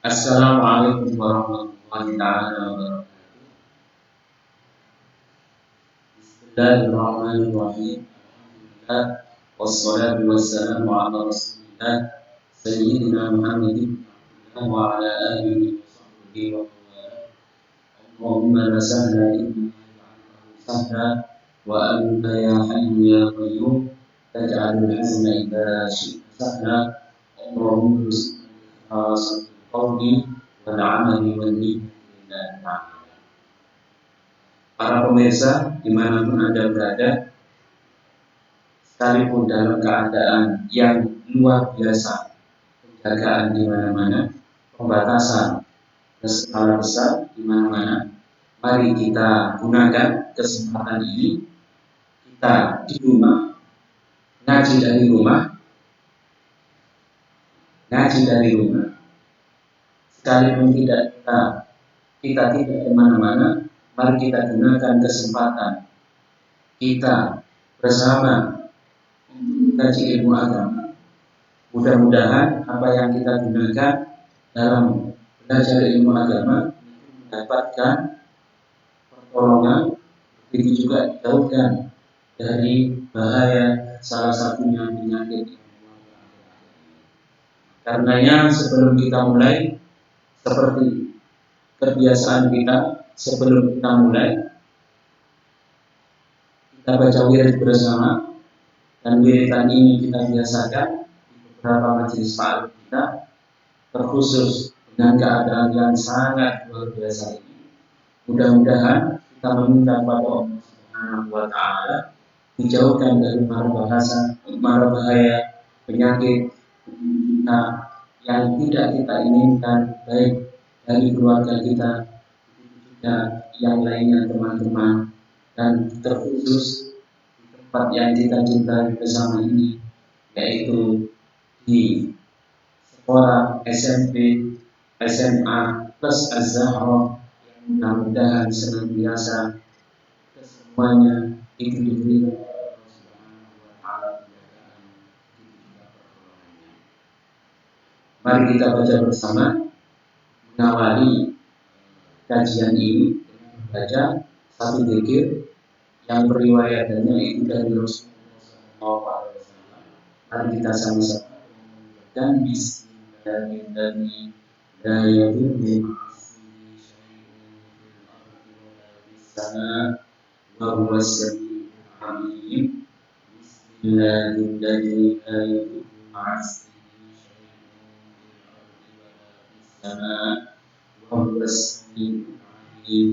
Assalamualaikum warahmatullahi taala wabarakatuh. Bismillahirrahmanirrahim. Alhamdulillah wassalatu wassalamu ala Rasulillah sayyidina Muhammadin wa ala alihi wa sahbihi wa wala. Allahumma la sahla illa ma sahla wa anta ya hayyu ya qayyum taj'alul hazna idza syi'ta sahla. Allahumma salli qawli wal amali wal niyyati. Para pemirsa dimanapun Anda berada, sekalipun dalam keadaan yang luar biasa, penjagaan di mana-mana, pembatasan berskala besar di mana-mana, mari kita gunakan kesempatan ini. Kita di rumah, ngaji dari rumah, sekalipun kita tidak kemana-mana. Mari kita gunakan kesempatan kita bersama untuk mengkaji ilmu agama. Mudah-mudahan apa yang kita gunakan dalam belajar ilmu agama mendapatkan pertolongan, begitu juga dijauhkan dari bahaya salah satunya penyakit. Karenanya sebelum kita mulai, seperti kebiasaan kita, sebelum kita mulai, kita baca wirid bersama. Dan wiridan ini kita biasakan di beberapa majelis ta'lim kita, terkhusus dengan keadaan yang sangat luar biasa ini. Mudah-mudahan kita meminta kepada Allah Subhanahu wa Ta'ala dijauhkan dari mara bahaya penyakit kita yang tidak kita inginkan, baik dari keluarga kita, yang lainnya teman-teman, dan terkhusus di tempat yang kita cintai bersama ini, yaitu di sekolah SMP, SMA plus Az-Zahra, yang mudah-mudahan senantiasa kesemuanya itu diberi oleh Allah Subhanahu wa Ta'ala. Mari kita baca bersama, mengawali kajian ini dengan membaca satu zikir yang periwayatannya itu dari Rasulullah SAW. Mari kita sama-sama membaca Bismillahirrahmanirrahim. La yadurru ma'asmihi syai'un fil ardi wa la fis sama' wa huwas sami'ul 'alim. Bismillahirrahmanirrahim. La yadurru ma'asmihi syai'un fil ardi wa la fis sama' wa huwas sami'ul 'alim.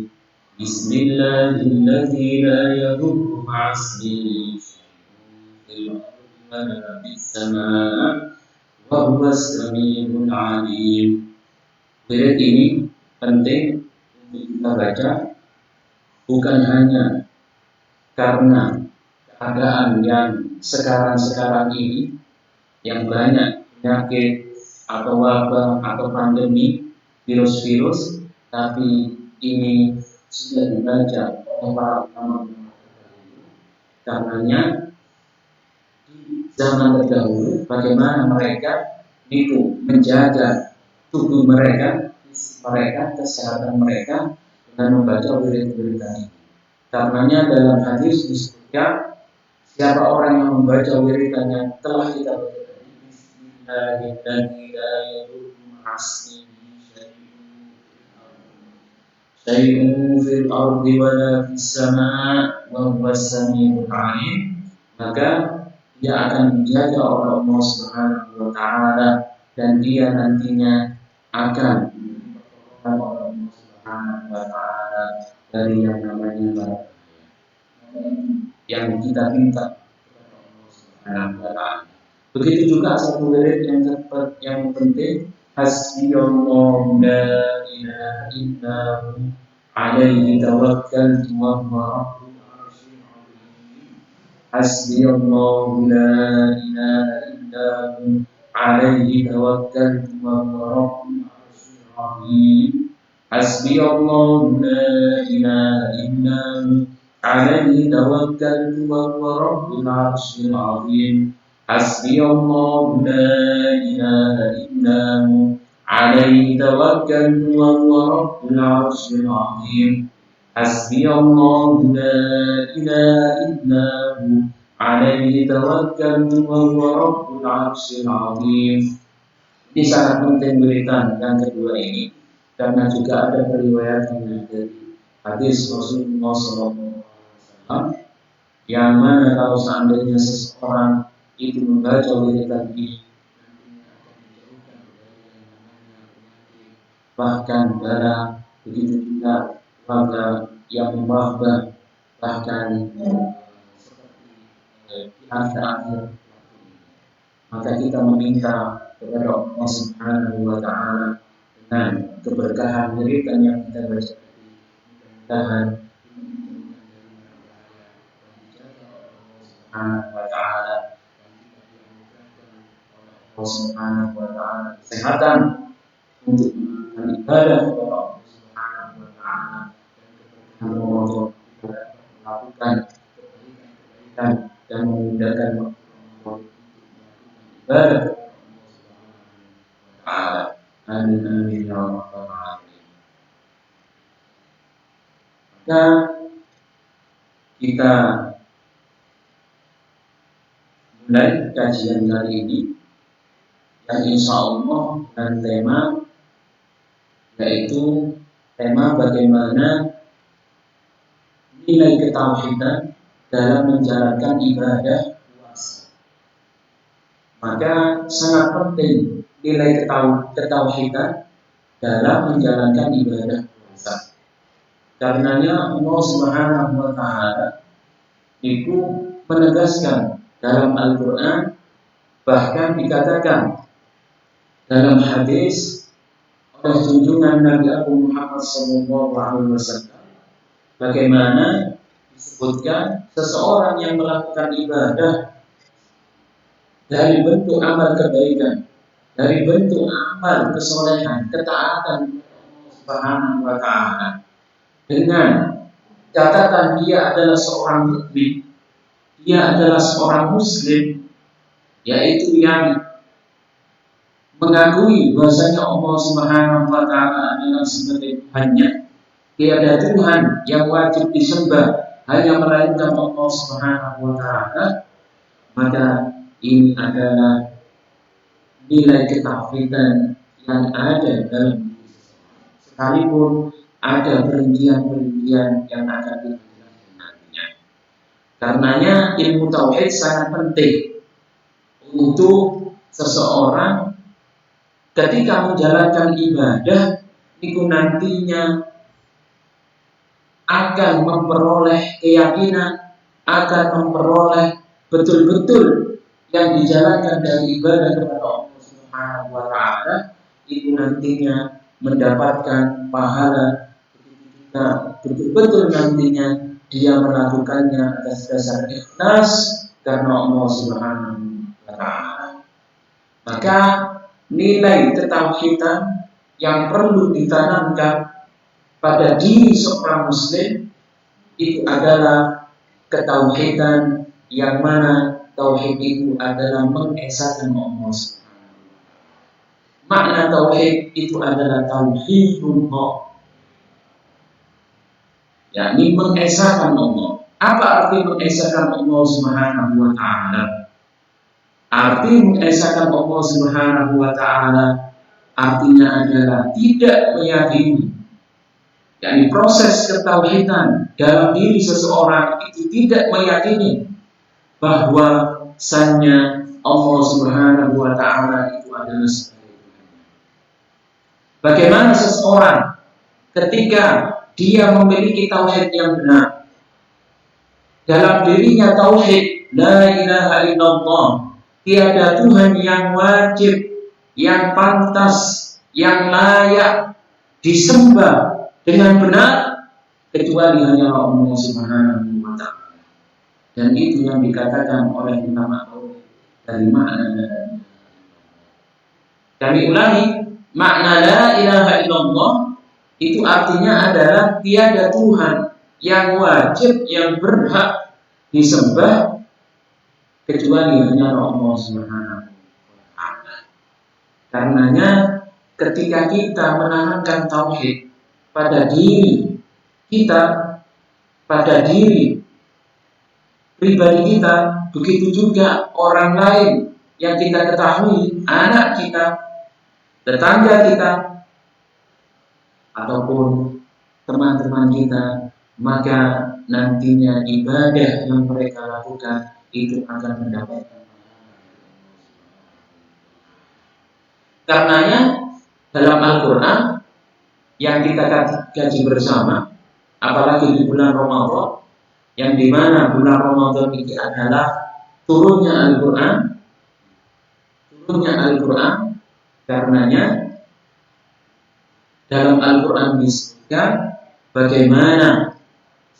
Bismillahirrahmanirrahim. La yadurru ma'asmihi syai'un fil ardi wa la fis sama' wa huwas sami'ul 'alim. Wirid ini penting untuk kita baca, bukan hanya karena keadaan yang sekarang ini yang banyak penyakit atau wabah atau pandemi virus-virus, tapi ini sudah dibaca oleh para ulama terdahulu. Karenanya di zaman terdahulu bagaimana mereka itu menjaga tubuh mereka, kesehatan mereka dengan membaca wirid-wirid ini. Karenanya dalam hadis disebutkan, siapa orang yang membaca wiridan yang telah kita baca tadi, Bismillahirrahmanirrahim, syai'un fil ardi wa la fis sama' wa huwas sami'ul 'alim, maka dia akan dijaga oleh Allah Subhanahu wa Ta'ala, dan dia nantinya akan dipertolongan oleh Allah Subhanahu wa Ta'ala dari yang namanya bahaya yang kita minta kepada Allah Subhanahu wa Ta'ala. Begitu juga satu wirid yang penting, hasbiyallahu la ilaha illahu alaihi tawakkaltu wa huwa rabbul arsyil azim. Hasbiyallahu la ilaha illahu alaihi tawakkaltu wa huwa rabbul arsyil azim. Hasbiyallahu la ilaha illahu alaihi tawakkaltu wa huwa rabbul arsyil azim. Hasbiyallahu la ilaha illahu عليه توكلت وهو رب العرش العظيم حسبي الله لا إله إلا هو عليه توكلت وهو رب العرش العظيم. Ini sangat penting berita yang kedua ini karena juga ada periwayatannya dari hadis Rasulullah SAW yang mana kalau seandainya seseorang itu membaca wiridan ini bahkan darah, begitu juga warga yang mewabah, bahkan seperti di akhir-akhir, maka kita meminta kepada Allah Subhanahu wa Ta'ala dengan keberkahan wiridan yang kita baca tadi, mudah-mudahan Subhanahu wa Ta'ala Allah Subhanahu wa Ta'ala kesehatan untuk beribadah kepada Allah Subhanahu wa Ta'ala dan keberkahan melakukan kebaikan dan memudahkan ibadah kepada amin amin ya rabbal alamin. Maka kita mulai kajian kali ini yang insya Allah dengan tema yaitu tema bagaimana nilai ketauhidan dalam menjalankan ibadah puasa. Maka sangat penting nilai ketauhidan dalam menjalankan ibadah puasa. Karenanya Allah Subhanahu wa Ta'ala itu menegaskan dalam Al-Quran, bahkan dikatakan dalam hadis oleh junjungan Nabi Abu Muhammad SAW, bagaimana disebutkan seseorang yang melakukan ibadah dari bentuk amal kebaikan, dari bentuk amal kesolehan, ketaatan Subhanahu wa Ta'ala, dengan catatan dia adalah seorang mukmin, dia adalah seorang muslim, yaitu yang mengakui bahwasanya Allah Subhanahu wa Ta'ala adalah sebagai Tuhannya. Tiada Tuhan yang wajib disembah hanya melainkan Allah Subhanahu wa Ta'ala. Maka ini adalah nilai ketauhidan yang ada dalam diri seseorang. Sekalipun ada perincian-perincian yang akan dijelaskan nantinya. Karenanya ilmu tauhid sangat penting untuk seseorang ketika menjalankan ibadah itu nantinya akan memperoleh keyakinan, akan memperoleh betul-betul yang dijalankan dari ibadah kepada Allah Subhanahu wa Ta'ala itu nantinya mendapatkan pahala ketika betul-betul nantinya dia melakukannya atas dasar ikhlas karena Allah Subhanahu wa Ta'ala. Maka nilai ketauhidan yang perlu ditanamkan pada diri seorang muslim itu adalah ketauhidan yang mana tauhid itu adalah mengesahkan Allah Subhanahu. Makna tauhid itu adalah tauhidullah, yakni mengesahkan Allah. Apa arti mengesahkan Allah Subhanahu wa Ta'ala? Arti mengesahkan Allah Subhanahu wa Ta'ala artinya adalah tidak meyakini, yakni proses ketauhidan dalam diri seseorang itu tidak meyakini bahwa sanya Allah Subhanahu wa Ta'ala itu adalah sebagai Tuhan. Bagaimana seseorang ketika dia memiliki tauhid yang benar, dalam dirinya tauhid la ilaha illallah, tiada Tuhan yang wajib, yang pantas, yang layak disembah dengan benar kecuali hanya Allah Subhanahu wa Ta'ala. Dan itu yang dikatakan oleh ulama tauhid dari makna. Kami ulangi, makna la ilaha illallah itu artinya adalah tiada Tuhan yang wajib, yang berhak disembah kecuali hanya Allah Subhanahu wa Ta'ala. Karenanya ketika kita menanamkan tauhid pada diri kita, pada diri pribadi kita, begitu juga orang lain yang kita ketahui, anak kita, tetangga kita, ataupun teman-teman kita, maka nantinya ibadah yang mereka lakukan itu akan mendapatkan. Karenanya dalam Al-Quran yang kita kaji bersama, apalagi di bulan Ramadan, yang dimana bulan Ramadan ini adalah turunnya Al-Quran, karenanya dalam Al-Quran disebutkan bagaimana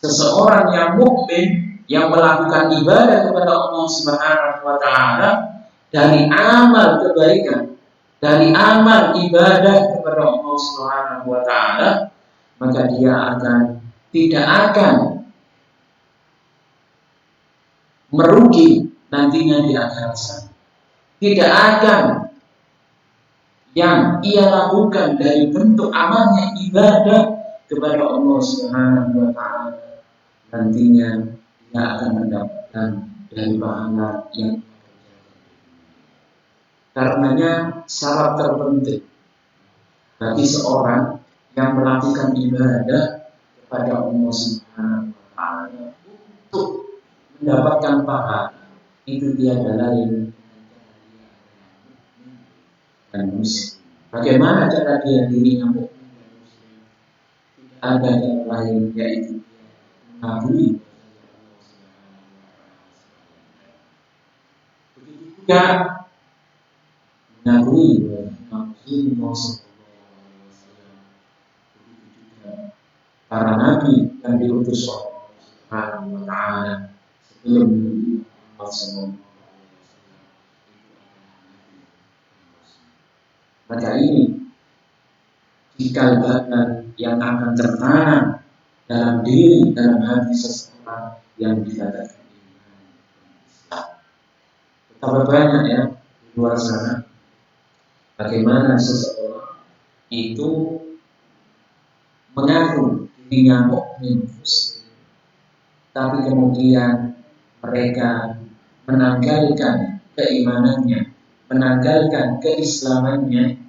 seseorang yang mukmin yang melakukan ibadah kepada Allah Subhanahu wa taala dari amal kebaikan, dari amal ibadah kepada Allah Subhanahu wa taala, maka dia tidak akan merugi nantinya di akhirat sana. Tidak akan yang ia lakukan dari bentuk amalnya ibadah kepada Allah Subhanahu wa taala, nantinya dia akan mendapatkan dari pahala yang. Karenanya syarat terpenting bagi seorang yang melakukan ibadah kepada Allah Subhanahu wa taala untuk mendapatkan pahala itu tiada lain dan muslim. Bagaimana cara dia dirinya mukmin dan muslim? Tidak ada yang lain, yaitu mengakui. Begitu juga mengakui Rasulullah SAW, para nabi yang diutus oleh Allah Subhanahu wa taala sebelum Rasulullah. Maka ini cikal bakal yang akan tertanam dalam diri, dalam hati seseorang yang dikatakan iman Islam. Betapa banyak ya di luar sana bagaimana seseorang itu mengaku dirinya mukmin muslim, tapi kemudian mereka menanggalkan keimanannya, menanggalkan keislamannya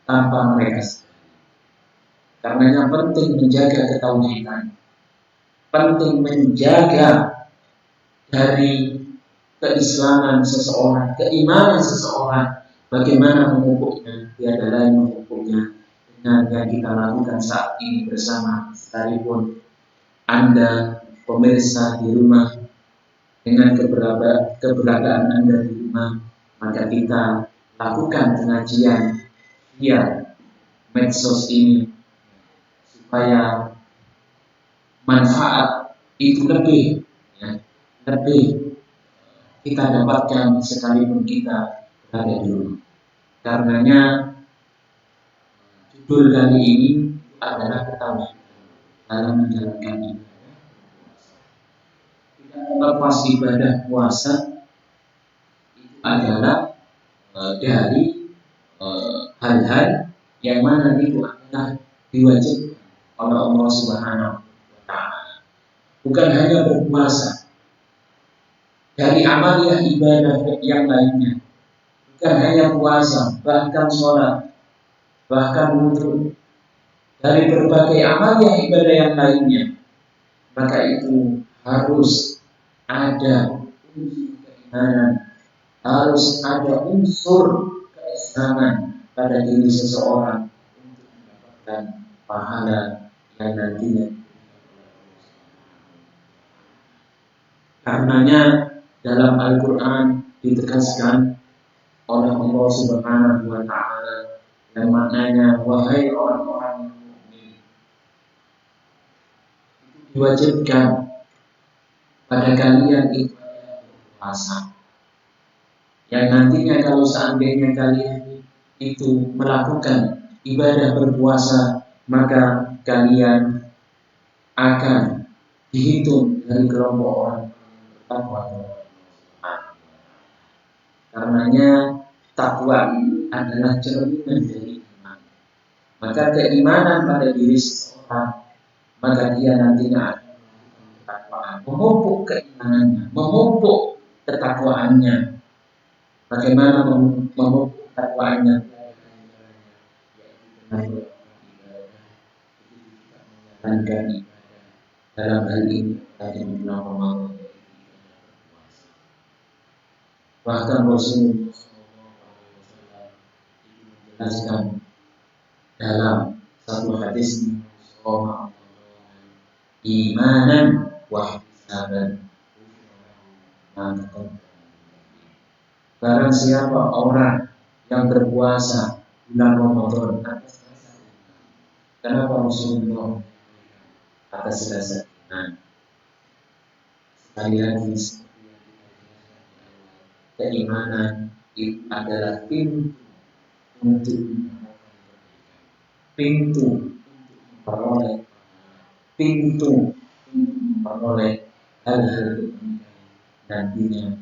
tanpa mereka sadari. Karenanya penting menjaga ketauhidan, penting menjaga dari keislaman seseorang, keimanan seseorang. Bagaimana memupuknya? Tiada lain memupuknya dengan yang kita lakukan saat ini bersama, sekalipun Anda pemirsa di rumah dengan keberadaan Anda di rumah, maka kita lakukan pengajian via medsos ini supaya manfaat itu lebih kita dapatkan sekalipun kita berada di rumah. Karenanya judul kali ini adalah ketauhidan dalam menjalankan ibadah. Tidak terlepas ibadah puasa itu adalah dari hal-hal yang mana itu adalah diwajibkan oleh Allah Subhanahu wa taala. Bukan hanya berpuasa, dari amaliyah ibadah yang lainnya. Bukan hanya puasa, bahkan sholat, bahkan wudhu, dari berbagai amaliyah ibadah yang lainnya. Maka itu harus ada unsur keimanan, harus ada unsur keislaman pada diri seseorang untuk mendapatkan pahala yang nantinya. Karenanya dalam Al-Quran ditegaskan oleh Allah Subhanahu wa taala yang maknanya wahai orang-orang yang mukmin, diwajibkan pada kalian itu berpuasa. Yang nantinya kalau seandainya kalian itu melakukan ibadah berpuasa, maka kalian akan dihitung dari kelompok orang bertakwa. Karenanya takwa adalah cerminan dari iman. Maka keimanan pada diri seseorang, maka dia nantinya akan melakukan ketakwaan, memupuk keimanannya, memupuk ketakwaannya. Bagaimana memupuk ketakwaannya? Menjalankan ibadah dalam hal ini pada bulan Ramadan. Bahkan Rasulullah menjelaskan dalam satu hadis, imanan wa ihtisaban. Barang siapa orang yang berpuasa bulan Ramadan atas dasar iman. Kenapa Rasulullah atas dasar iman? Sekali lagi, keimanan itu adalah pintu untuk memperoleh pintu untuk memperoleh hal-hal nantinya.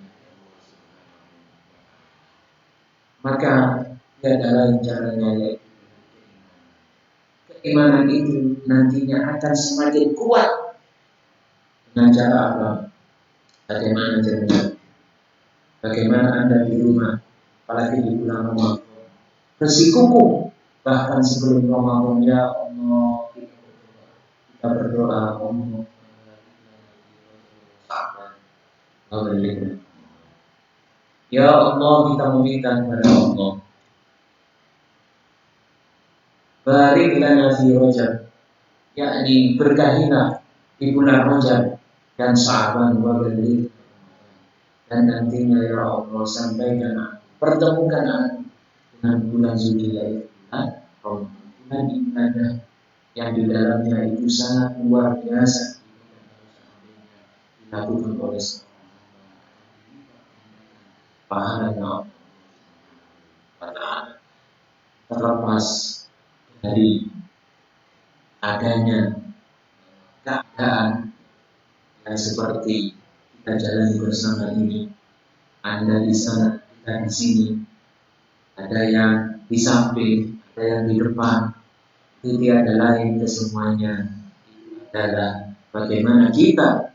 Maka tiada lain caranya yaitu keimanan itu nantinya akan semakin kuat dengan cara apa? Bagaimana caranya? Bagaimana Anda di rumah, apalagi di bulan Ramadan, bersikukuh bahkan sebelum Ramadan, ya Allah, kita berdoa Allah ya Allah, kita meminta kepada Allah, barik lana fi Rajab, yakni berkahilah di bulan Rajab dan Sya'ban wa baligh, dan nantinya ya Allah sampaikan pertemukan aku dengan bulan Zulhijjah, bulan ibadah yang di dalamnya itu sangat luar biasa dilakukan oleh pahalanya Allah, terlepas dari adanya keadaan yang seperti kita jalani bersama ini. Anda di sana, kita di sini, ada yang di samping, ada yang di depan. Itu tiada lain kesemuanya itu adalah bagaimana kita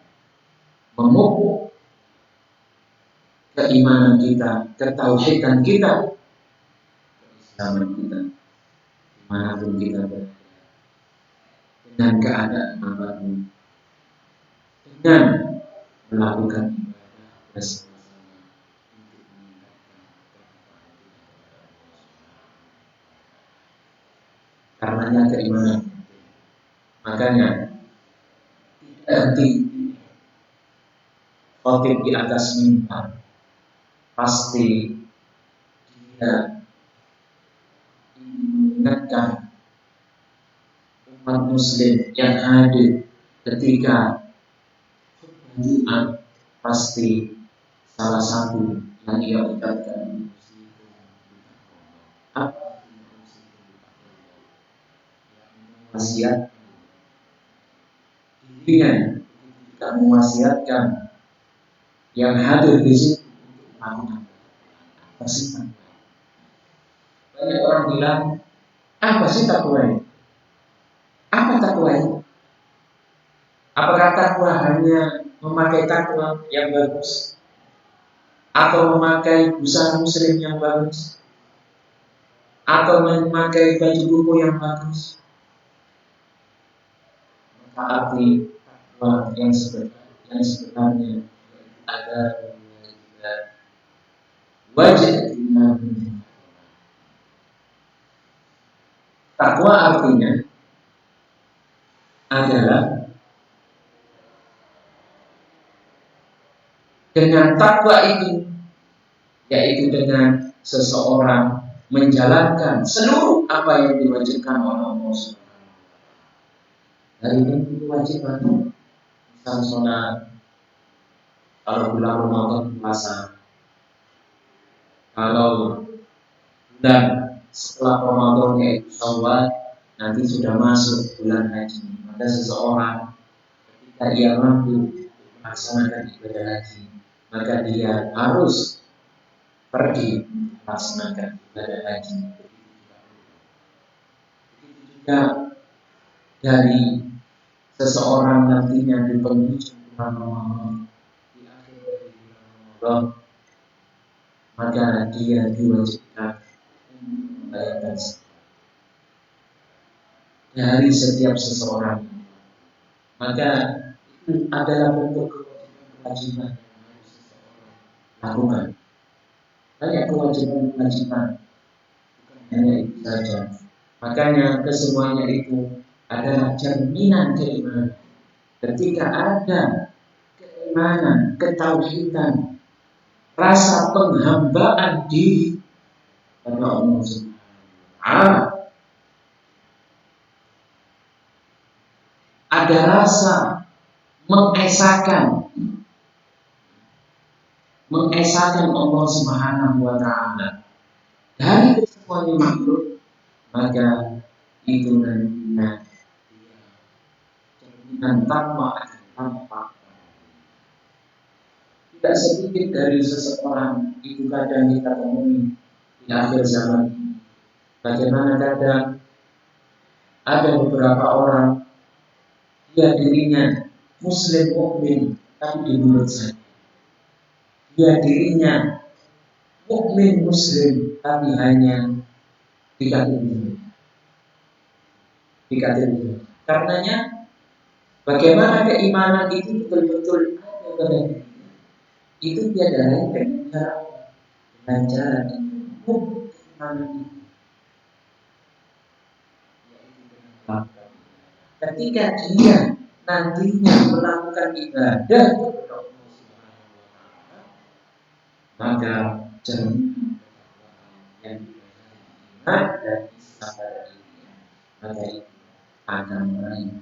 memupuk keimanan kita, ketauhidan kita, keislaman kita, dimanapun kita berada, dengan keadaan apapun, dengan melakukan ibadah bersama-sama untuk meningkatkan ketakwaan kita. Karenanya keimanan, makanya tidak henti khotib di atas mimbar, pasti dia mengingatkan umat muslim yang hadir ketika Jumat, pasti salah satu yang ia ucapkan wasiat dirinya, tidak mewasiatkan yang hadir di situ untuk melakukan apa sih? Banyak orang bilang, apa sih takwa ini? Apa takwa ini? Apakah takwa hanya memakai takwa yang bagus, atau memakai busana muslim yang bagus, atau memakai baju buku yang bagus? Maka arti takwa yang sebenarnya ada wajib. Takwa artinya adalah dengan takwa itu, yaitu dengan seseorang menjalankan seluruh apa yang diwajibkan oleh Allah Subhanahu wa Ta'ala. Dari kewajiban, misal sholat, kalau bulan Ramadan puasa, kalau bulan setelah Ramadan yaitu Syawal, nanti sudah masuk bulan haji, maka seseorang ketika ia mampu melaksanakan ibadah haji, maka dia harus pergi melaksanakan ibadah haji. Begitu juga dari seseorang nantinya di penghujung bulan Ramadan, di akhir dari bulan Ramadan, maka dia diwajibkan membayarkan dari setiap seseorang. Maka itu adalah bentuk kewajiban yang harus seseorang lakukan. Banyak kewajiban, bukan hanya itu saja. Makanya kesemuanya itu adalah cerminan keimanan. Ketika ada keimanan, ketauhidan, rasa penghambaan diri pada Allah Subhanahu wa Ta'ala, ada rasa mengesahkan Allah Subhanahu wa Ta'ala dari kesemuanya makhluk, maka itu nantinya cerminan takwa akan tampak. Tidak sedikit dari seseorang itu kadang kita temui di akhir zaman ini. Bagaimana kadang ada beberapa orang, dia dirinya Muslim mukmin, tapi di mulut saja. Dia dirinya mukmin Muslim, tapi hanya dikatakan. Karenanya, bagaimana keimanan itu betul-betul ada pada diri, itu tiada lain dengan cara mengukur keimanan itu. Ketika dia nantinya melakukan ibadah kepada Allah Subhanahu wa Ta'ala, maka cermin yang iman dan Islam pada dirinya, maka itu akan meraih.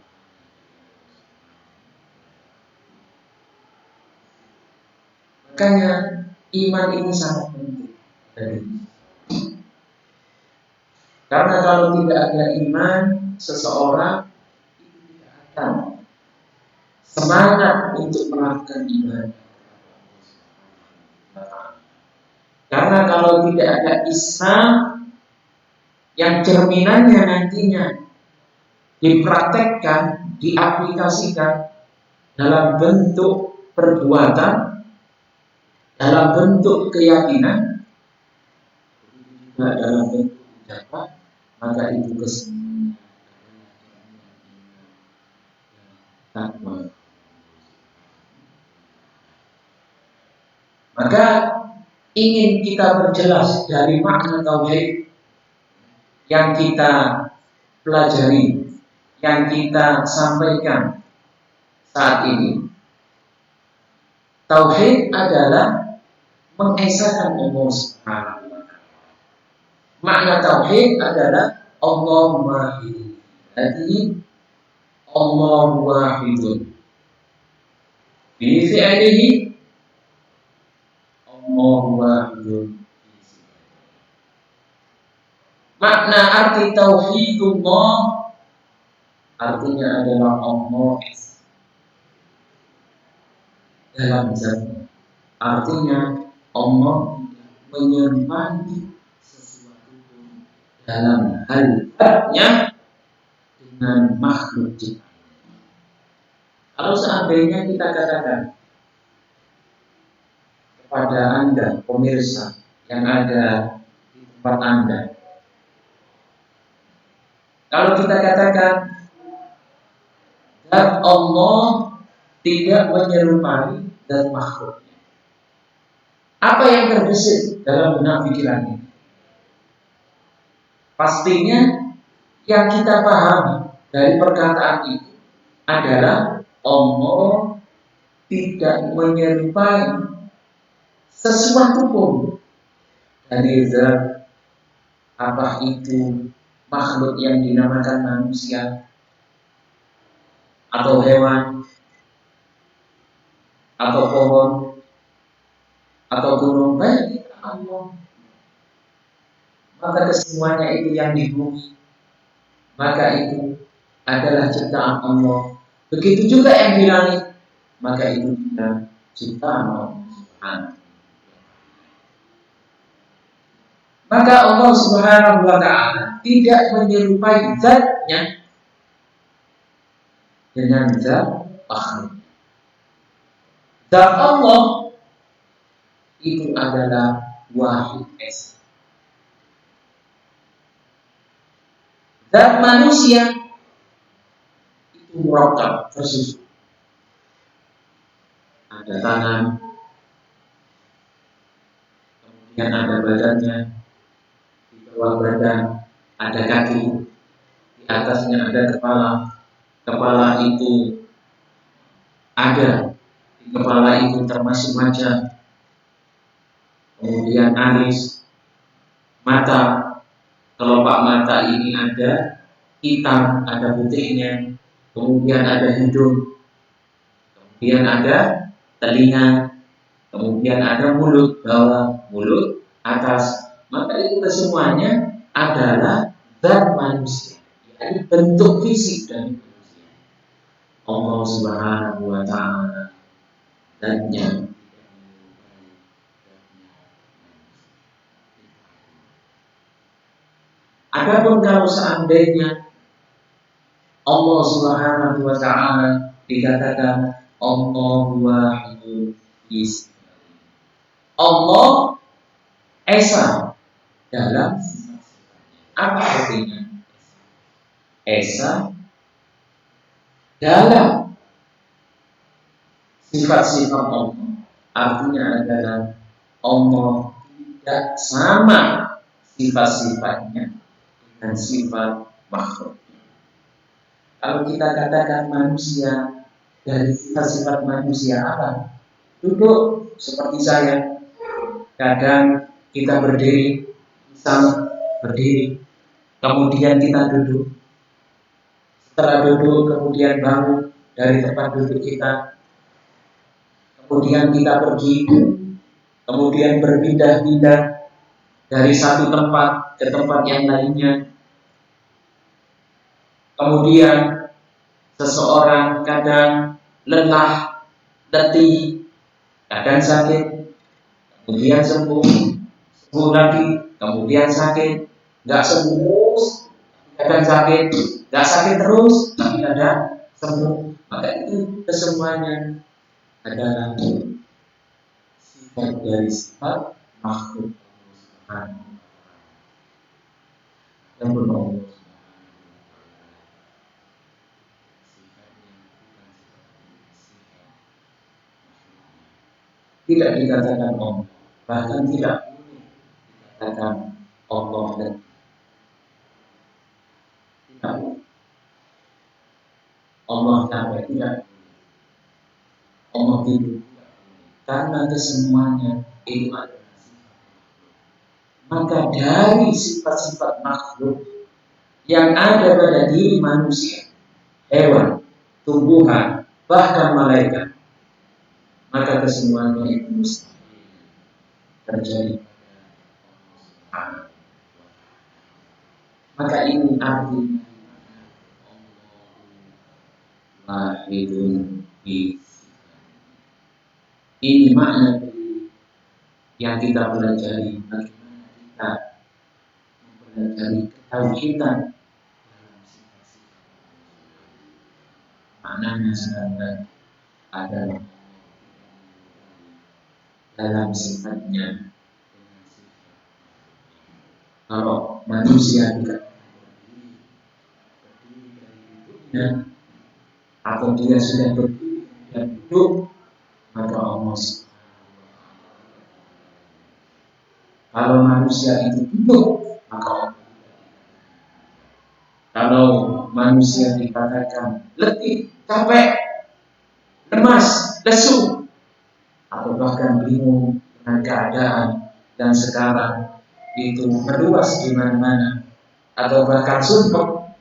Makanya iman ini sangat penting dari karena kalau tidak ada iman, seseorang itu tidak akan semangat untuk melakukan ibadah. Karena kalau tidak ada Islam yang cerminannya nantinya dipraktekkan, diaplikasikan dalam bentuk perbuatan, dalam bentuk keyakinan, juga dalam bentuk ucapan, maka itu kesemuanya takwa. Maka ingin kita perjelas dari makna tauhid yang kita pelajari, yang kita sampaikan saat ini. Tauhid adalah mengesahkan Allah Subhanahu wa Ta'ala. Makna tauhid adalah Allah wahid. Jadi Allah wahidun. Fi fi'lihi Allah wahidun. Makna arti tauhidullah artinya adalah Allah dalam zat. Artinya Allah menyembah sesuatu dalam hal-halnya dengan makhluk ciptaan. Kalau seandainya kita katakan kepada Anda, pemirsa yang ada di tempat Anda, kalau kita katakan zat Allah tidak menyerupai zat makhluknya, apa yang terbesit dalam benak pikiran ini? Pastinya yang kita pahami dari perkataan itu adalah Allah tidak menyerupai sesuatu pun dari zat, apa itu makhluk yang dinamakan manusia atau hewan atau pohon atau gunung, baik Allah. Maka kesemuanya itu yang di bumi, maka itu adalah ciptaan Allah. Begitu juga yang di langit, maka itu juga ciptaan Allah. Maka Allah Subhanahu wa Ta'ala tidak menyerupai zatnya dengan zat makhluk. Zat Allah itu adalah wahid esa. Zat manusia itu murakkab, tersusun. Ada tangan, kemudian ada badannya, di bawah badan ada kaki, di atasnya ada kepala. Kepala itu ada, di kepala itu termasuk wajah, kemudian alis, mata. Kelopak mata ini ada hitam, ada putihnya, kemudian ada hidung, kemudian ada telinga, kemudian ada mulut bawah, mulut atas. Maka itu semuanya adalah zat manusia, yaitu bentuk fisik dari manusia. Allah Subhanahu wa Ta'ala zatnya. Adapun kalau seandainya Allah Subhanahu wa Ta'ala dikatakan Allah wahidun bis, Allah esa dalam apa artinya? Esa dalam sifat-sifat Allah, artinya adalah Allah tidak sama sifat-sifatnya dan sifat makhluk. Kalau kita katakan manusia, dari sifat-sifat manusia apa? Duduk seperti saya. Kadang kita berdiri, misal berdiri, kemudian kita duduk. Setelah duduk, kemudian bangun dari tempat duduk kita. Kemudian kita pergi, kemudian berpindah-pindah dari satu tempat ke tempat yang lainnya. Kemudian seseorang kadang lelah, letih, kadang sakit, kemudian sembuh, sembuh lagi, kemudian sakit, nggak sembuh, kadang sakit, nggak sakit terus, tapi kadang sembuh. Maka itu kesemuanya adalah sifat dari sifat makhluk yang benar. Tidak dikatakan Allah, bahkan tidak boleh dikatakan Allah dan tidak Allah sampai tidak Allah tidak, karena kesemuanya itu adalah sifat. Maka dari sifat-sifat makhluk yang ada pada diri manusia, hewan, tumbuhan, bahkan malaikat, maka kesemuanya itu mesti terjadi pada Allah. Maka ini artinya wahidun bi. Ini makna yang kita pelajari, bagaimana kita mempelajari ketauhidan dalam sifat-sifat. Maknanya sebenarnya adalah dalam sifatnya. Kalau manusia dikatakan berdiri dari duduknya, atau dia sudah berdiri dan duduk, maka Allah. Kalau manusia itu duduk, maka Allah. Kalau manusia dikatakan letih, capek, lemas, lesu, atau bahkan bingung dengan keadaan dan sekarang itu meluas di mana-mana, atau bahkan sumpah,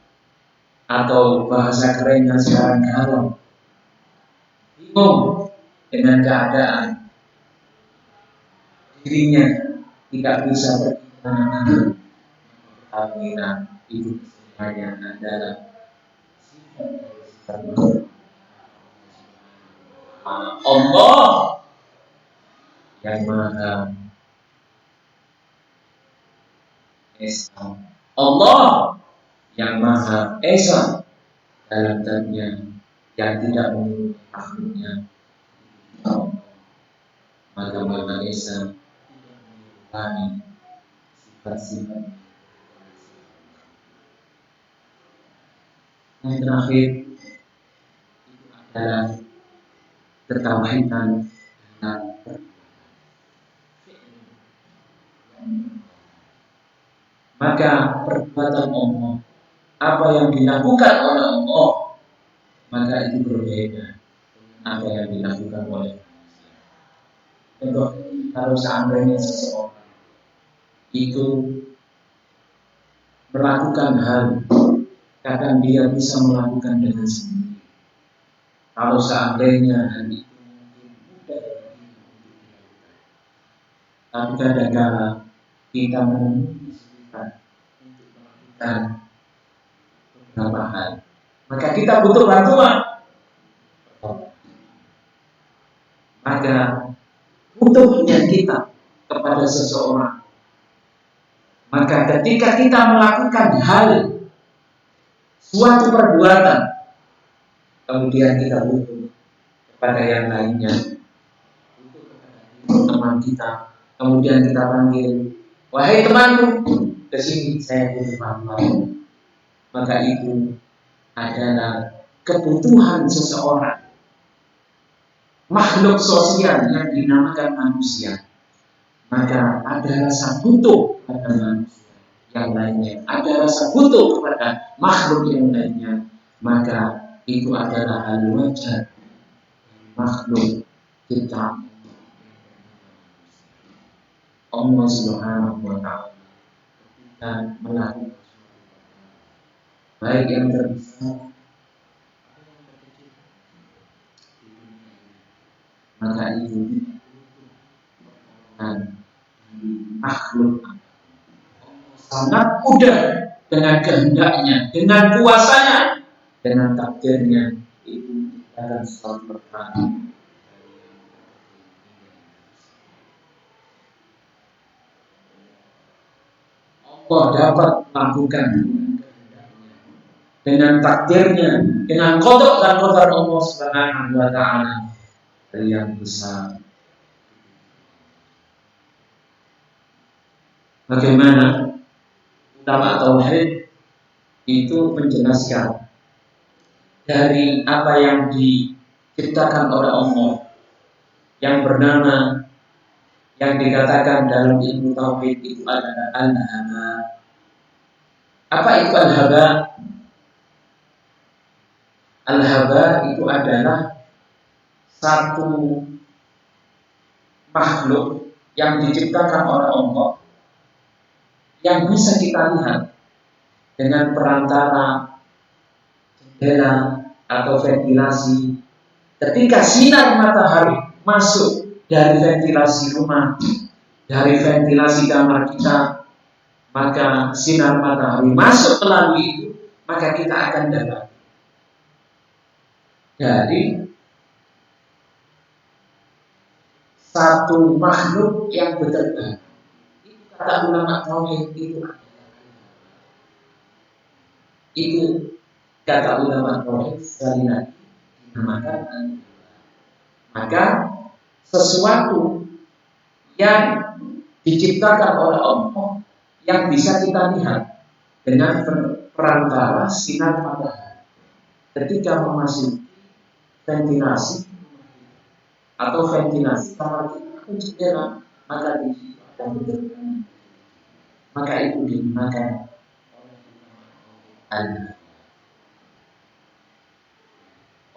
atau bahasa kerennya sekarang galau, bingung dengan keadaan dirinya, tidak bisa pergi kemana-mana. Alhamdulillah, itu semuanya adalah sifat Allah yang maha Esa. Allah yang Maha Esa dalam zatnya yang tidak menurut makhluknya. Maka Maha Esa menyerupai sifat-sifat. Yang terakhir itu adalah ketauhidan dan maka perbuatan Allah, apa yang dilakukan oleh Allah, maka itu berbeda dengan apa yang dilakukan oleh manusia. Contoh, kalau seandainya seseorang itu melakukan hal, kadang dia bisa melakukan dengan sendiri. Kalau seandainya hal itu mungkin mudah bagi untuk dilakukan, tapi kadang-kala kita menemui kesulitan untuk melakukan beberapa hal, maka kita butuh bantuan. Maka butuhnya kita kepada seseorang. Maka ketika kita melakukan hal, suatu perbuatan, kemudian kita butuh kepada yang lainnya, butuh kepada teman kita, kemudian kita panggil, wahai temanku, kesini saya butuh bantuan. Maka itu adalah kebutuhan seseorang, makhluk sosial yang dinamakan manusia. Maka ada rasa butuh pada manusia yang lainnya, ada rasa butuh kepada makhluk yang lainnya. Maka itu adalah hal wajar makhluk kita. Allah Subhanahu wa Ta'ala ketika melakukan baik yang terbesar atau yang terkecil di dunia ini, maka itu makhluk sangat mudah dengan kehendaknya, dengan kuasanya, dengan takdirnya itu akan selalu berperan. Allah dapat melakukan dengan takdirnya, dengan qada dan qadar Allah Subhanahu wa Ta'ala yang besar. Bagaimana ulama tauhid itu menjelaskan dari apa yang diciptakan oleh Allah yang bernama, yang dikatakan dalam ilmu tauhid itu adalah al-haba. Apa itu al-haba? Al-haba itu adalah satu makhluk yang diciptakan oleh Allah yang bisa kita lihat dengan perantara jendela atau ventilasi. Ketika sinar matahari masuk dari ventilasi rumah, dari ventilasi kamar kita, maka sinar matahari masuk melalui itu, maka kita akan dapat dari satu makhluk yang beterbang. Kata ulama tauhid itu kata ulama tauhid sekali lagi dinamakan. Maka sesuatu yang diciptakan oleh Allah yang bisa kita lihat dengan perantara sinar matahari ketika memasuki ventilasi atau ventilasi kamar kita atau jendela, maka di situ akan beterbang. Maka itu dinamakan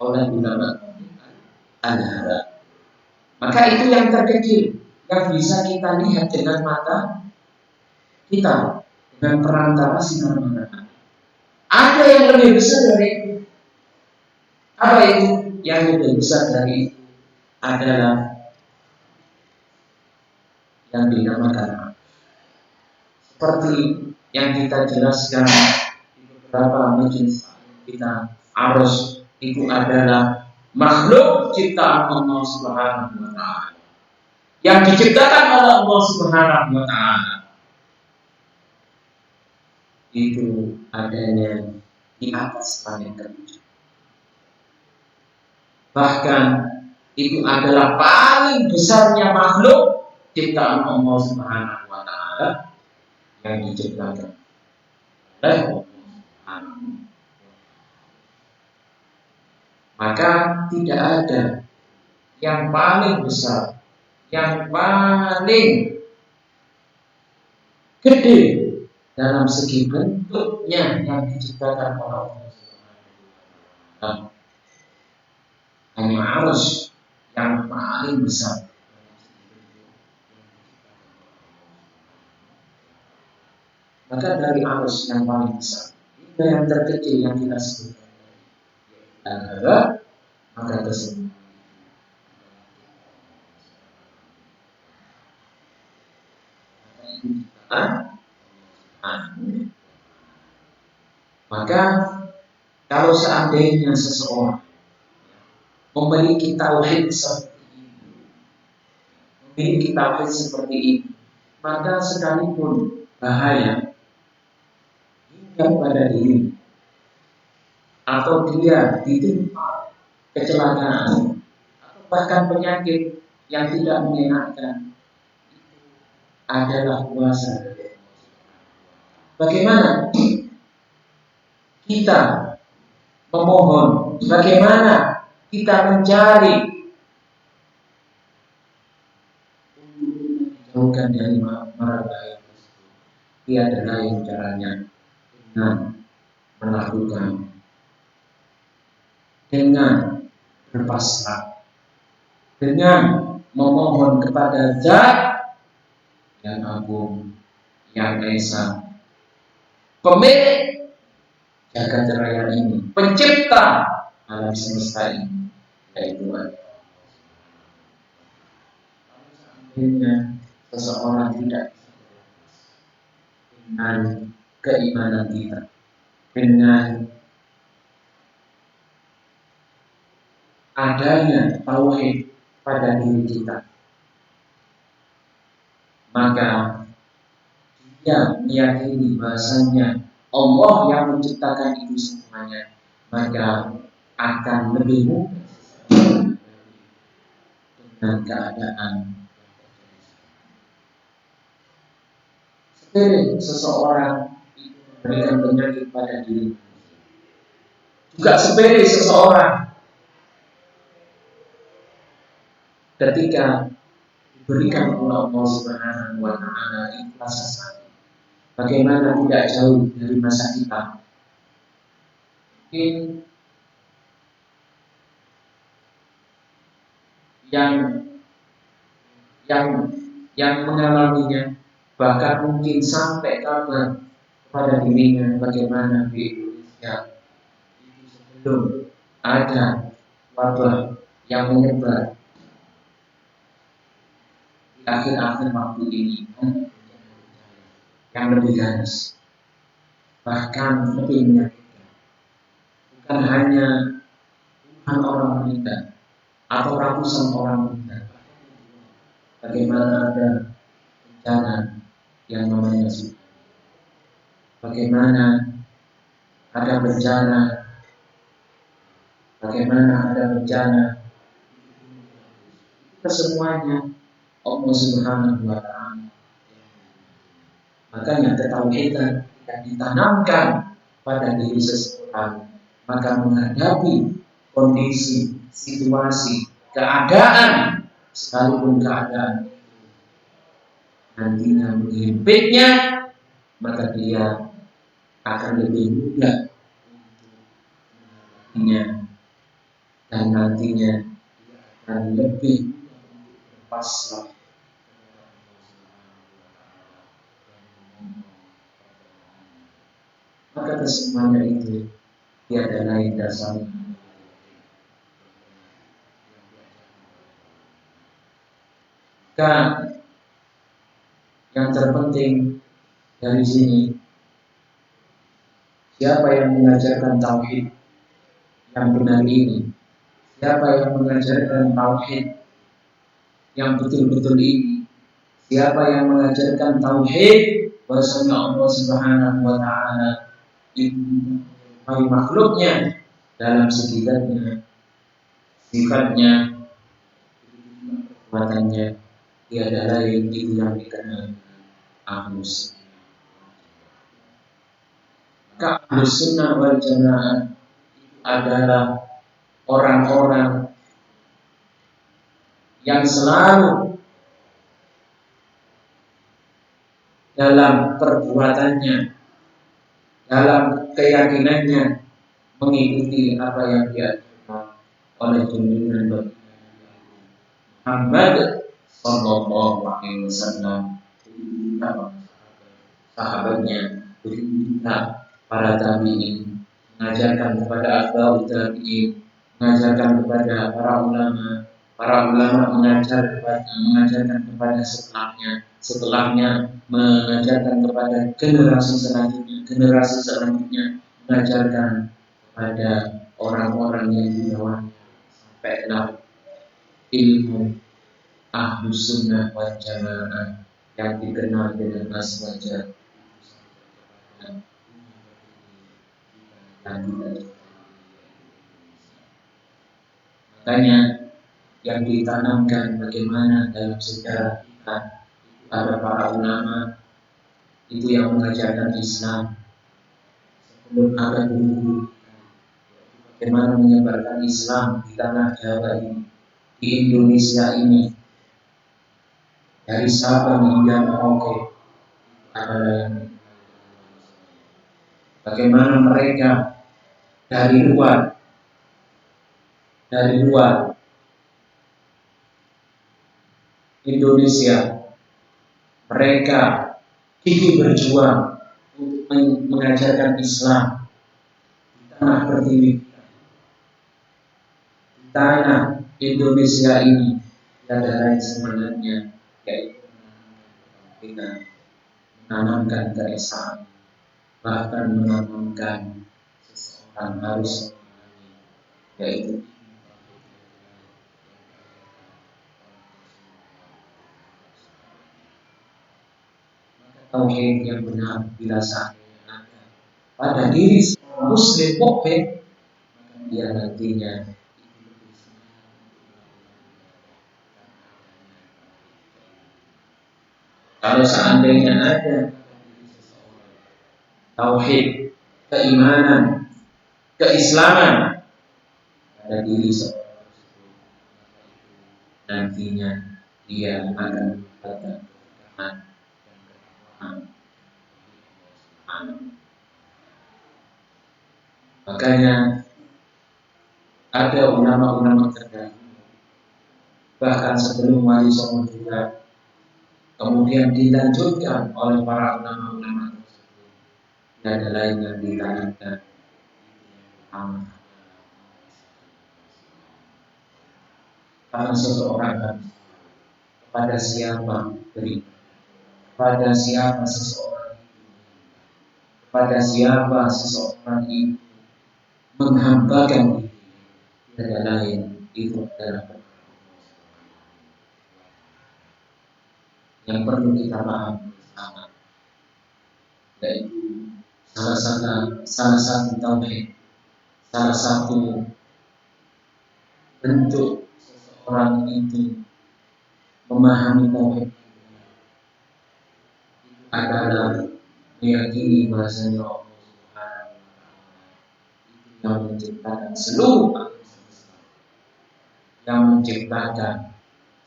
oleh ulama al-haba. Maka itu yang terkecil yang bisa kita lihat dengan mata kita dengan perantara sinar matahari. Ada yang lebih besar dari itu. Apa itu? Yang lebih besar dari itu adalah yang dinamakan, seperti yang kita jelaskan di beberapa majelis kita, arus itu adalah makhluk ciptaan Allah Subhanahu wa Ta'ala yang diciptakan oleh Allah Subhanahu wa Ta'ala. itu adanya di atas langit ketujuh. Bahkan itu adalah paling besarnya makhluk ciptaan Allah Subhanahu wa taala yang diciptakan oleh Allah. Maka tidak ada yang paling besar, yang paling gede dalam segi bentuknya yang diciptakan oleh Allah Subhanahu wa taala. Hanya arus yang paling besar. Maka dari arus yang paling besar hingga yang terkecil yang kita sebutkan adalah maka tersebut. Maka kalau seandainya seseorang memiliki tauhid seperti ini, maka sekalipun bahaya hingga pada diri atau dia ditimpa kecelakaan atau bahkan penyakit yang tidak menyenangkan, itu adalah kuasa. Bagaimana kita memohon, bagaimana kita mencari untuk dijauhkan dari mara bahaya tersebut? Tiada lain caranya dengan melakukan, dengan berpasrah, dengan memohon kepada Zat yang agung, yang esa, pemilik jagat raya ini, pencipta alam semesta ini, yaitu Allah. Seandainya seseorang tidak dengan keimanan kita, dengan adanya tauhid pada diri kita, maka dia meyakini bahasanya Allah yang menciptakan itu semuanya, maka akan lebih mudah dengan keadaan. Sepele seseorang itu memberikan penyakit pada diri, juga sepele seseorang ketika diberikan oleh Allah Subhanahu wa taala ikhlas hati. Bagaimana tidak jauh dari masa kita? Mungkin yang mengalaminya, bahkan mungkin sampai kabar kepada dirinya bagaimana di Indonesia itu sebelum ada wabah yang menyebar di akhir-akhir waktu ini yang lebih ganas, bahkan lebih menyakitkan. Bukan hanya puluhan orang meninggal atau ratusan orang meninggal. Bagaimana ada bencana yang namanya tsunami. Bagaimana ada bencana. Bagaimana ada bencana. Itu semuanya Allah Subhanahu wa taala. Makanya ketauhidan yang ditanamkan pada diri seseorang, maka menghadapi kondisi, situasi, keadaan, sekalipun keadaan nantinya menghimpitnya, maka dia akan lebih mudah untuk dan nantinya dia akan lebih berpasrah. Maka kesemuanya itu tiada lain dasarnya kan. Yang terpenting dari sini, siapa yang mengajarkan tauhid yang benar ini, siapa yang mengajarkan tauhid yang betul-betul ini, siapa yang mengajarkan tauhid bahwasanya Allah Subhanahu wa taala itu makhluknya dalam sekitarnya, sifatnya, perbuatannya, tiada lain itu yang dikenal Ahlus. Maka Ahlus Sunnah wal Jamaah adalah orang-orang yang selalu dalam perbuatannya, dalam keyakinannya mengikuti apa yang diajarkan oleh junjungan Muhammad sallallahu alaihi wasallam, sahabatnya, para tabi'in, mengajarkan kepada atba'ut tabi'in, mengajarkan kepada para ulama mengajarkan kepada setelahnya mengajarkan kepada generasi selanjutnya, mengajarkan kepada orang-orang yang di bawahnya, sampailah ilmu Ahlus Sunnah wal Jamaah yang dikenal dengan asmaja. Makanya yang ditanamkan bagaimana dalam sejarah kita, ada para ulama itu yang mengajarkan Islam sebelum ada guru, bagaimana menyebarkan Islam di tanah Jawa ini, di Indonesia ini, dari Sabang hingga Merauke adalah yang bagaimana mereka dari luar Indonesia, mereka gigih berjuang untuk mengajarkan Islam di tanah pertiwi, di tanah Indonesia ini. Tiada lain sebenarnya yaitu kita menanamkan keesaan, bahkan menanamkan seseorang harus yaitu tauhid yang benar. Bila seandainya ada pada diri seorang muslim mukmin, maka dia nantinya kalau seandainya ada tauhid, keimanan, keislaman pada diri seorang nantinya dia akan mendapatkan keberkahan. Makanya ada ulama-ulama terdahulu, bahkan sebelum Wali Songo juga, kemudian dilanjutkan oleh para ulama-ulama tersebut. Tidak ada lain yang ditanamkan karena seseorang kepada siapa beri, kepada siapa seseorang, kepada siapa seseorang itu menghambakan diri, tidak ada lain itu adalah yang perlu kita pahami bersama, yaitu salah satu tauhid, salah satu bentuk seseorang itu memahami tauhid adalah meyakini bahasanya Allah Subhanahu wa taala yang menciptakan seluruh, yang menciptakan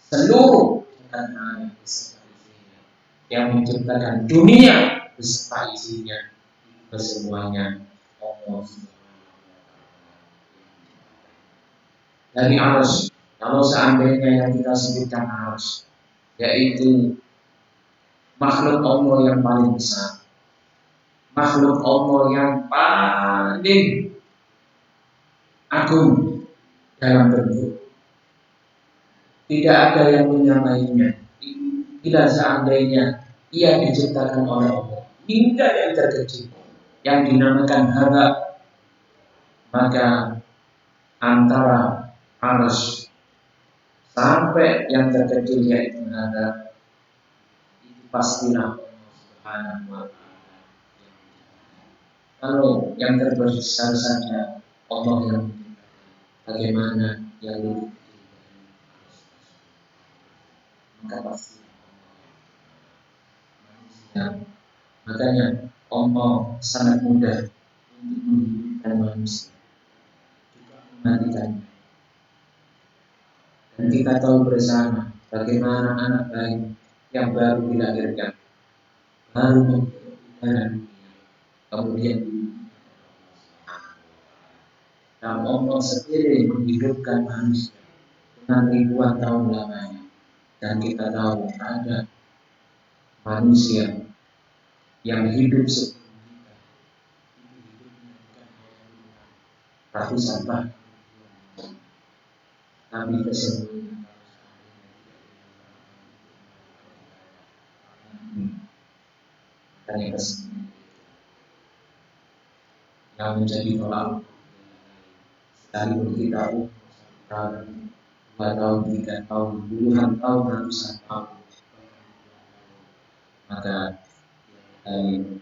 seluruh alam beserta isinya, yang menciptakan dunia beserta isinya, kesemuanya Allah Subhanahu wa taala. Dari arus, kalau seandainya yang kita sebutkan arus, yaitu makhluk Allah yang paling besar, makhluk Allah yang paling agung dalam bentuk, tidak ada yang menyamainya. Bila seandainya ia diciptakan oleh Allah hingga yang terkecil yang dinamakan haba, maka antara arus sampai yang terkecil yaitu haba, itu pastilah Subhanahu wa Ta'ala. Kalau yang terbesar saja Allah yang bagaimana yang lebih maka pasti manusia. Makanya Allah sangat mudah untuk menghidupkan manusia, juga mematikannya. Dan kita tahu bersama bagaimana anak bayi yang baru dilahirkan, baru menghirup kemudian dan Allah sendiri menghidupkan manusia dengan ribuan tahun lamanya. Dan kita tahu ada manusia yang hidup sebelum kita, itu hidupnya bukan ratusan tahun, tapi kesemuanya makanya kesemuanya yang menjadi tolak sekalipun kita tahun, 2 tahun, 3 tahun, puluhan tahun, ratusan tahun, maka dan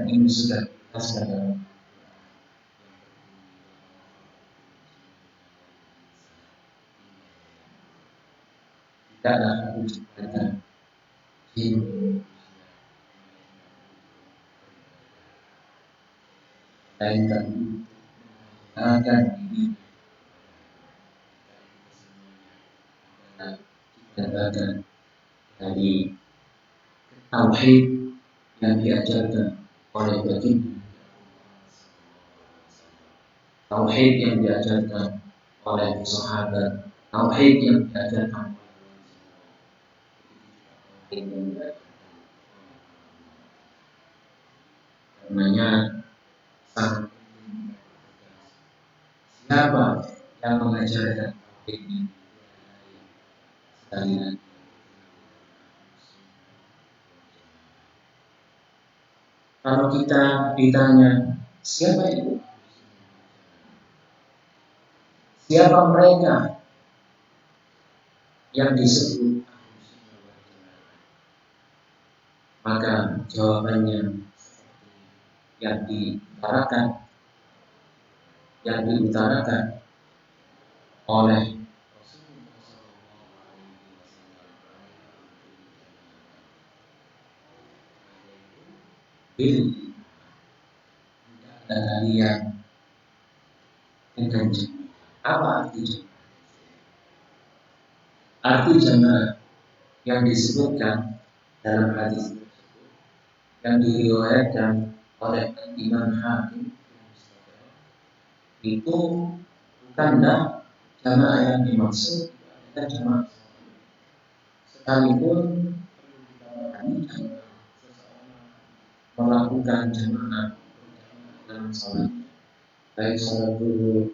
ini sudah jelas dalam tidaklah aku ciptakan jin melainkan akan ini dikatakan dari tauhid yang diajarkan oleh baginda, tauhid yang diajarkan oleh sahabat, tauhid yang diajarkan karenanya sangat siapa yang mengajarkan tauhid ini sekali lagi. Kalau kita ditanya siapa itu, siapa mereka yang disebut, maka jawabannya yang diutarakan oleh diri dan kalian dengan jemaah. Apa arti jemaah? Arti jemaah yang disebutkan dalam hadis yang diriwayatkan oleh Imam Hakim itu bukanlah jamaah yang dimaksud adalah jamaah, sekalipun melakukan jamaah dalam sholat, baik sholat dulu,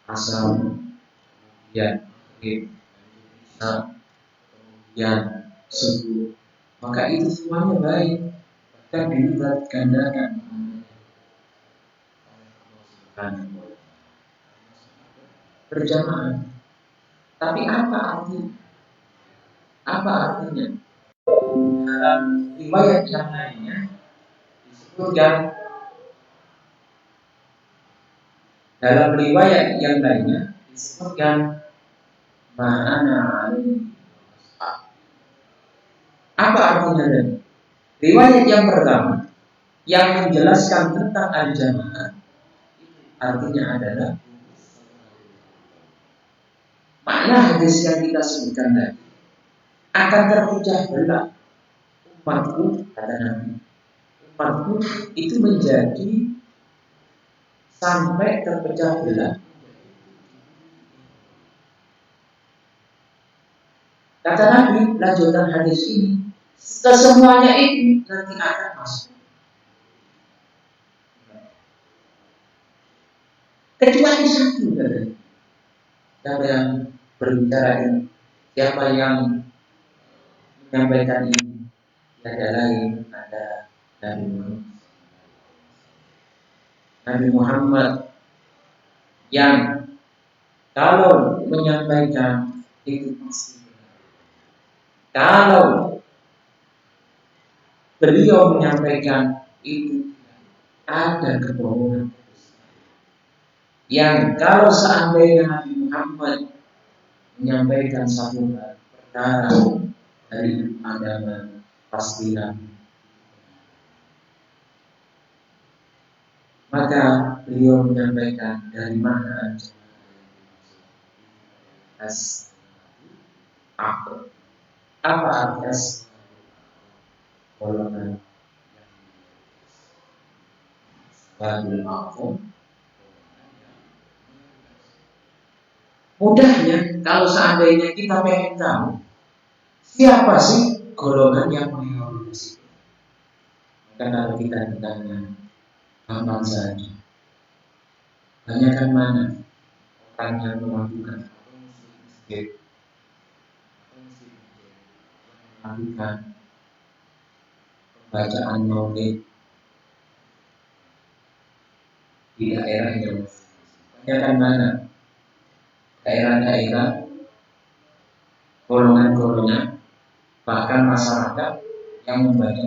asar, kemudian isya, kemudian subuh, maka itu semuanya baik, bahkan dilipat gandakan berjamaah. Tapi apa artinya? Dalam riwayat yang lainnya disebutkan, ma'ana. Apa artinya dan riwayat yang pertama yang menjelaskan tentang al-jamaah artinya adalah makna hadis yang kita sebutkan tadi akan terpecah belah umatku, kata Nabi, umatku itu menjadi sampai terpecah belah. Kata Nabi lanjutan hadis ini, kesemuanya itu nanti akan masuk, kecuali satu dari siapa yang berbicara ini, siapa yang menyampaikan ini, ada lain, ada Nabi Muhammad yang kalau menyampaikan itu pasti benar. Kalau beliau menyampaikan itu ada kebohongan, yang kalau seandainya Nabi Muhammad menyampaikan satu perkara dari agama, pastilah maka beliau menyampaikan dari mana as apa as golongan babil maupun. Mudahnya kalau seandainya kita pengen tahu siapa sih golongan yang mayoritas itu, maka kalau kita ditanya gampang saja, tanyakan mana orang yang melakukan melakukan bacaan maulid di daerahnya. Tanyakan mana daerah-daerah golongan-golongan bahkan masyarakat yang membaca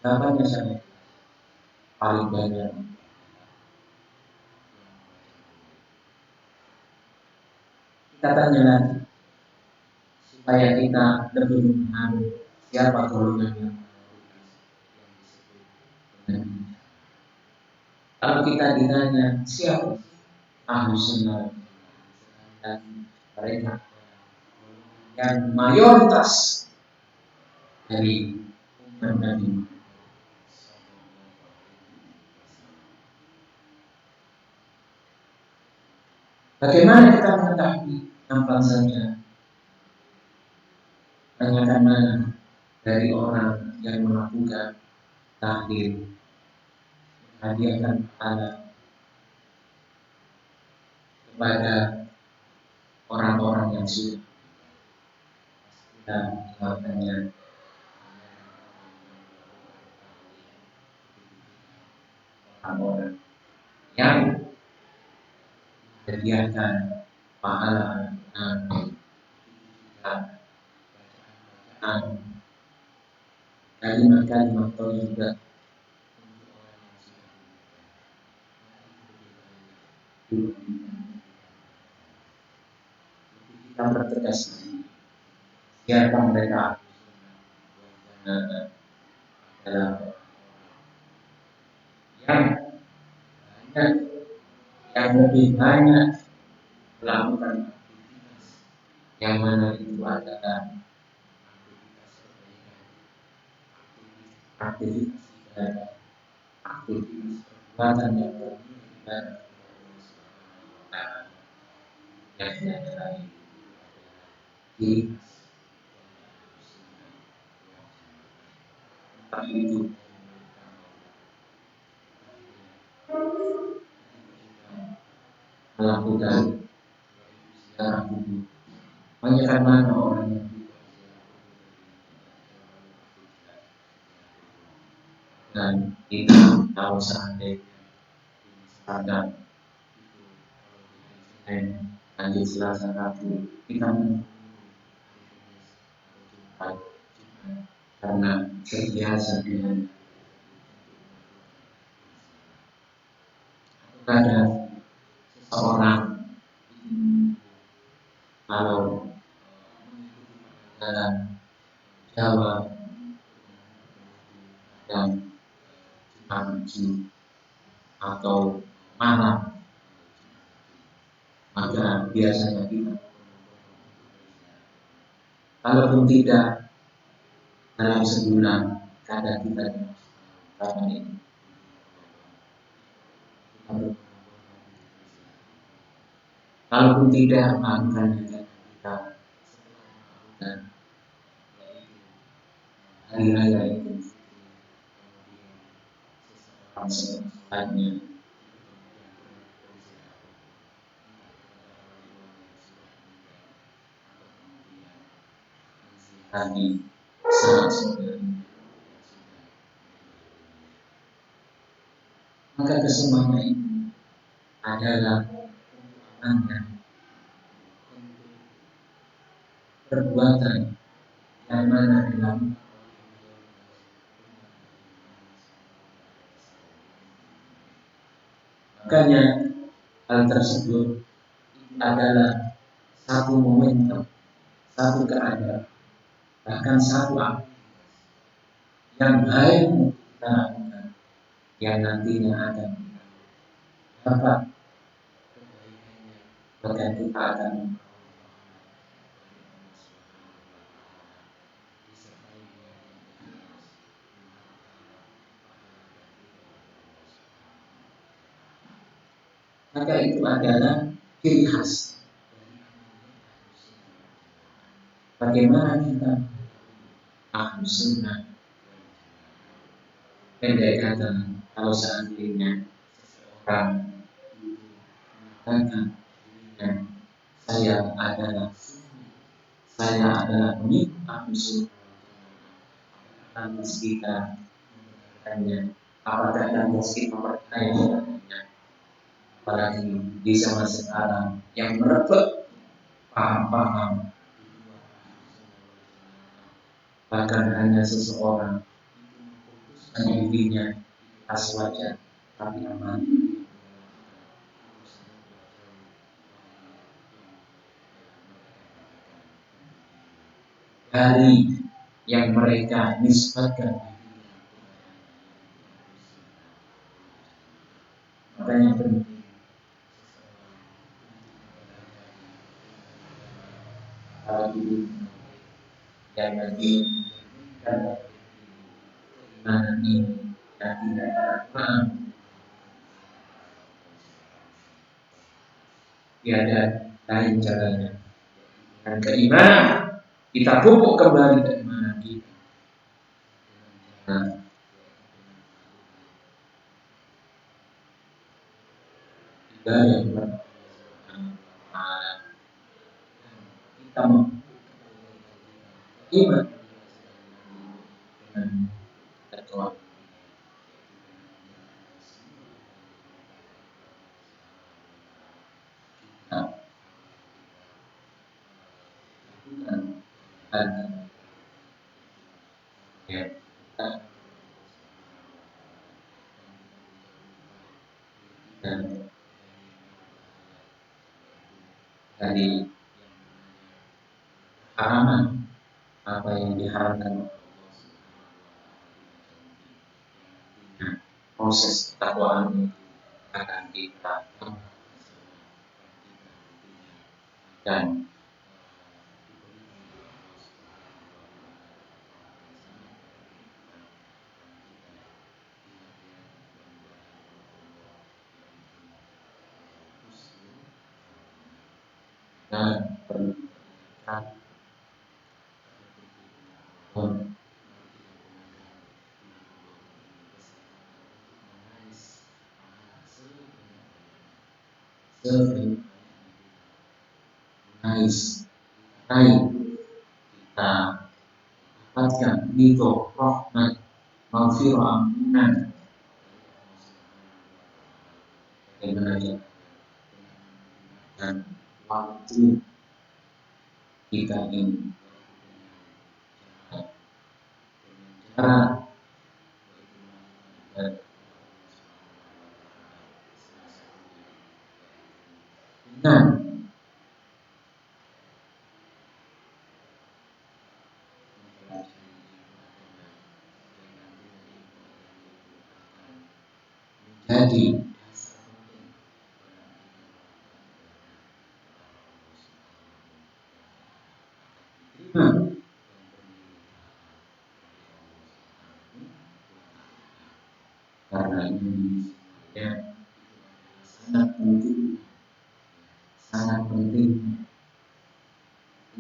dapat misalnya paling banyak. Kita tanya lagi supaya kita lebih memahami siapa golongan yang kalau kita ditanya siapa ahlu sunnah dan mereka yang mayoritas dari umat Nabi. Bagaimana kita mengetahui? Gampang saja. Tanyakan mana dari orang yang melakukan tahlil, hadiahkan alat kepada orang-orang yang sudah dan jawabannya orang-orang yang menyediakan pahala dan kalimat-kalimat thayyibah kita bertegas siapa mereka adalah yang banyak, yang lebih banyak melakukan yang mana itu adalah aktivitas ibadah, aktivitas perbuatan yang beribadah yang tidak lain di itu melakukan secara kubur. Banyak mana orang yang dan kita tahu seandainya misalkan lanjut Selasa Rabu kita karena terbiasa dengan ada seseorang kalau dalam Jawa dan Haji atau malam, maka biasanya kita kalaupun tidak dalam sebulan kadang kita kapan ini kalaupun tidak melakukan kita dan hari raya itu selanjutnya tadi saat maka kesemuanya itu adalah Anda perbuatan yang mana dilakukan. Makanya hal tersebut adalah satu momentum, satu keadaan, bahkan satu aktivitas yang baik untuk kita lakukan, yang nantinya akan dapat bahkan kita akan maka itu adalah ciri khas. Bagaimana kita ahlu sunnah, pendek kata, kalau seandainya seseorang mengatakan saya adalah pengikut ahlu sunnah, lantas kita tanya, apakah lantas kita percaya? Apalagi di zaman sekarang yang merebut paham-paham, bahkan hanya seseorang dirinya as wajar tapi aman. Dari yang mereka nisbatkan, makanya penting bagi yang lagi dan iman ini dan tidak paham tiada lain caranya dan keimanan kita pupuk kembali keimanan kita. Nah, ibadah kepada Allah kita iman dengan ketua dan ya dan dari haraman apa yang diharapkan proses ketakwaan akan kita dan pendidikan raih kita dapatkan ridho, rahmat, maghfirah, ampunan bagaimana dan waktu kita ini cara dengan jadi karena ini ya sangat penting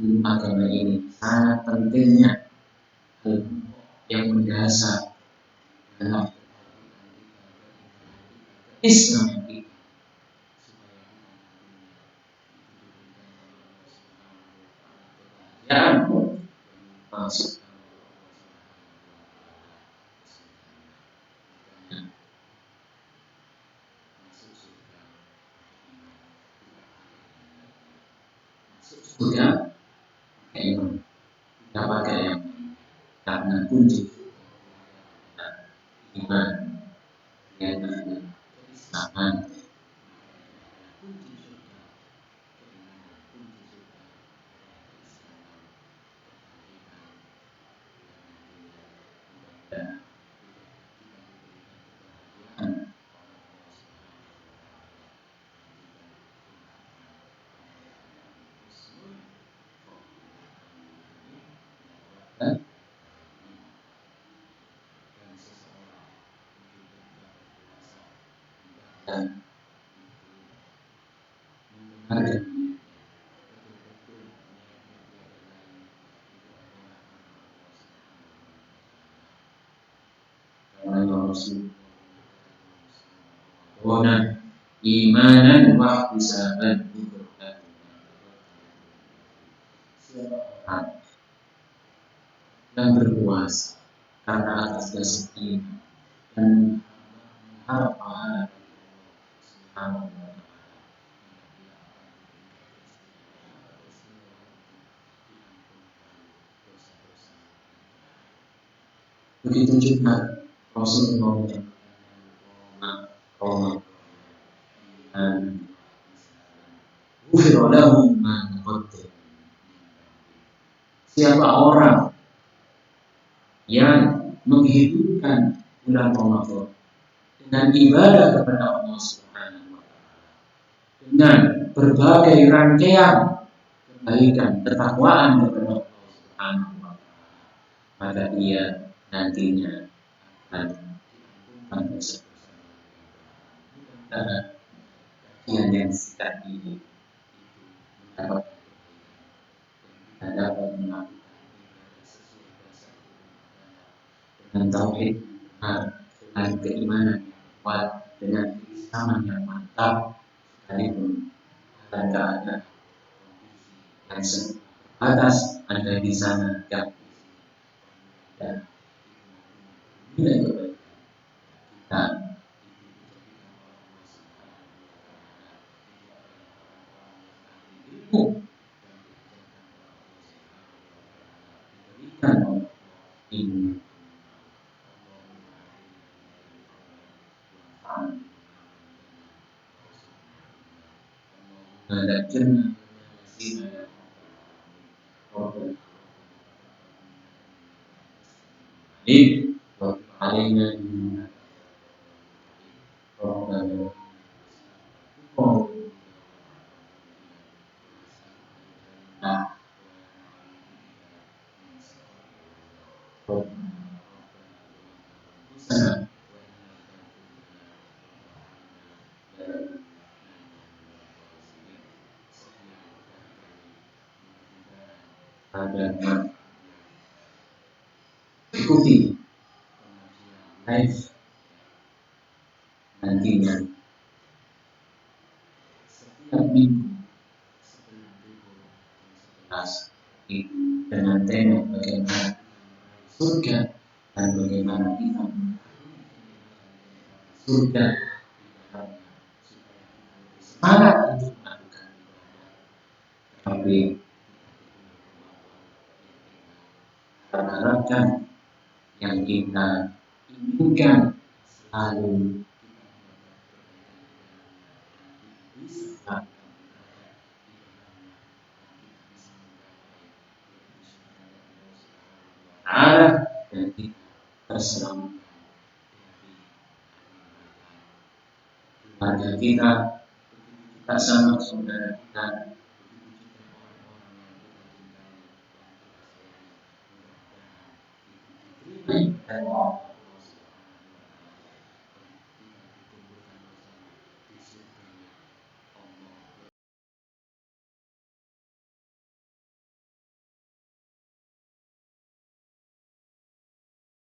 ilmu agama ini, sangat pentingnya yang mendasar dalam Islam kita ya masuk surga karena kunci iman yang keislaman. Dan membenarkan karena Rasulullah imanan wa ihtisaban yang berpuasa karena atas dasar iman dan mengharap pahala Subhanahu wa ta'ala. Begitu juga Rasulullah menyampaikan siapa orang yang menghidupkan bulan Ramadan dengan ibadah kepada Allah Subhanahu wa ta'ala dengan berbagai rangkaian kebaikan ketakwaan kepada Allah Subhanahu wa ta'ala, maka dia nantinya akan diampunkan dosa-dosa yang sikat ini dapat melakukan dengan tauhid dengan keimanan yang kuat, dengan keislaman yang mantap, sekalipun dalam keadaan yang atas ada di sana yang dan nilai kebaikan kita ilmu diberikan ilmu mendapatkan ini alainya dan ikuti live nantinya setiap minggu dengan tema bagaimana surga dan bagaimana kita surga semangat untuk melakukan tapi harapkan yang kita inginkan selalu bisa ada dan kita terselamatkan keluarga kita sama saudara kita